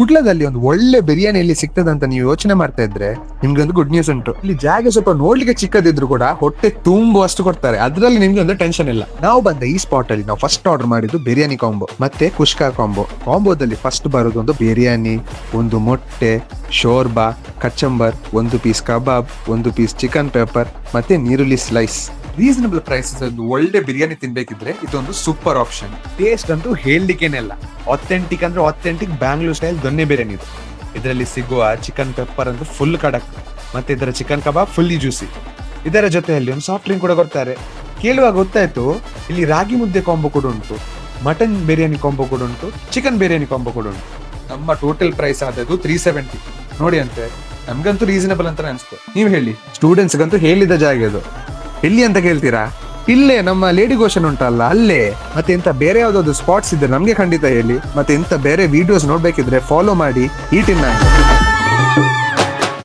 ಕುಡ್ಲದಲ್ಲಿ ಒಂದು ಒಳ್ಳೆ ಬಿರಿಯಾನಿ ಎಲ್ಲಿ ಸಿಗ್ತದಂತ ನೀವು ಯೋಚನೆ ಮಾಡ್ತಾ ಇದ್ರೆ ನಿಮ್ಗೆ ಒಂದು ಗುಡ್ ನ್ಯೂಸ್ ಉಂಟು. ಇಲ್ಲಿ ಜಾಗ ಸ್ವಲ್ಪ ನೋಡ್ಲಿಕ್ಕೆ ಚಿಕ್ಕದಿದ್ರು ಕೂಡ ಹೊಟ್ಟೆ ತುಂಬುವಷ್ಟು ಕೊಡ್ತಾರೆ, ಅದ್ರಲ್ಲಿ ನಿಮ್ಗೆ ಒಂದು ಟೆನ್ಷನ್ ಇಲ್ಲ. ನಾವು ಬಂದ ಈ ಸ್ಪಾಟ್ ಅಲ್ಲಿ ನಾವು ಫಸ್ಟ್ ಆರ್ಡರ್ ಮಾಡಿದ್ದು ಬಿರಿಯಾನಿ ಕಾಂಬೋ ಮತ್ತೆ ಕುಷ್ಕಾ ಕಾಂಬೋ. ಕಾಂಬೋದಲ್ಲಿ ಫಸ್ಟ್ ಬರೋದು ಒಂದು ಬಿರಿಯಾನಿ, ಒಂದು ಮೊಟ್ಟೆ, ಶೋರ್ಬಾ, ಕಚಂಬರ್, ಒಂದು ಪೀಸ್ ಕಬಾಬ್, ಒಂದು ಪೀಸ್ ಚಿಕನ್ ಪೆಪ್ಪರ್ ಮತ್ತೆ ನೀರುಳ್ಳಿ ಸ್ಲೈಸ್. ರೀಸನಬಲ್ ಪ್ರೈಸಸ್ ಒಂದು ಒಳ್ಳೆ ಬಿರಿಯಾನಿ ತಿನ್ಬೇಕಿದ್ರೆ ಇದೊಂದು ಸೂಪರ್ ಆಪ್ಷನ್. ಟೇಸ್ಟ್ ಅಂತೂ ಹೇಳಲಿಕ್ಕೇನೆಲ್ಲ, ಆಥೆಂಟಿಕ್ ಅಂದ್ರೆ ಆಥೆಂಟಿಕ್ ಬ್ಯಾಂಗ್ಳೂರ್ ಸ್ಟೈಲ್ ದೊನ್ನೆ ಬಿರಿಯಾನಿ ಇದು. ಇದರಲ್ಲಿ ಸಿಗುವ ಚಿಕನ್ ಪೆಪ್ಪರ್ ಅಂತೂ ಫುಲ್ ಕಡಕ್, ಮತ್ತೆ ಇದರ ಚಿಕನ್ ಕಬಾಬ್ ಫುಲ್ಲಿ ಜ್ಯೂಸಿ. ಇದರ ಜೊತೆಯಲ್ಲಿ ಒಂದು ಸಾಫ್ಟ್ ಡ್ರಿಂಕ್ ಕೂಡ ಕೊಡ್ತಾರೆ. ಕೇಳುವಾಗ ಗೊತ್ತಾಯ್ತು ಇಲ್ಲಿ ರಾಗಿ ಮುದ್ದೆ ಕಾಂಬೋ ಕೂಡ ಉಂಟು, ಮಟನ್ ಬಿರಿಯಾನಿ ಕಾಂಬೋ ಕೂಡ ಉಂಟು, ಚಿಕನ್ ಬಿರಿಯಾನಿ ಕಾಂಬೋ ಕೂಡ ಉಂಟು. ನಮ್ಮ ಟೋಟಲ್ ಪ್ರೈಸ್ ಆದದ್ದು 370 ನೋಡಿ. ಅಂತೆ ನಮ್ಗಂತೂ ರೀಸನಬಲ್ ಅಂತ ಅನ್ಸ್ತು. ನೀವು ಹೇಳಿ, ಸ್ಟೂಡೆಂಟ್ಸ್ ಗಂತೂ ಹೇಳಿದ ಜಾಗ ಇದು. ಎಲ್ಲಿ ಅಂತ ಕೇಳ್ತೀರಾ? ಇಲ್ಲೇ ನಮ್ಮ ಲೇಡಿ ಗೋಶನ್ ಉಂಟಲ್ಲ ಅಲ್ಲೇ. ಮತ್ತೆ ಎಂತ ಬೇರೆ ಯಾವ್ದಾದ್ರು ಸ್ಪಾಟ್ಸ್ ಇದ್ರೆ ನಮ್ಗೆ ಖಂಡಿತ ಹೇಳಿ. ಮತ್ತೆ ಎಂತ ಬೇರೆ ವಿಡಿಯೋಸ್ ನೋಡ್ಬೇಕಿದ್ರೆ ಫಾಲೋ ಮಾಡಿ ಈ ಟಿನ್.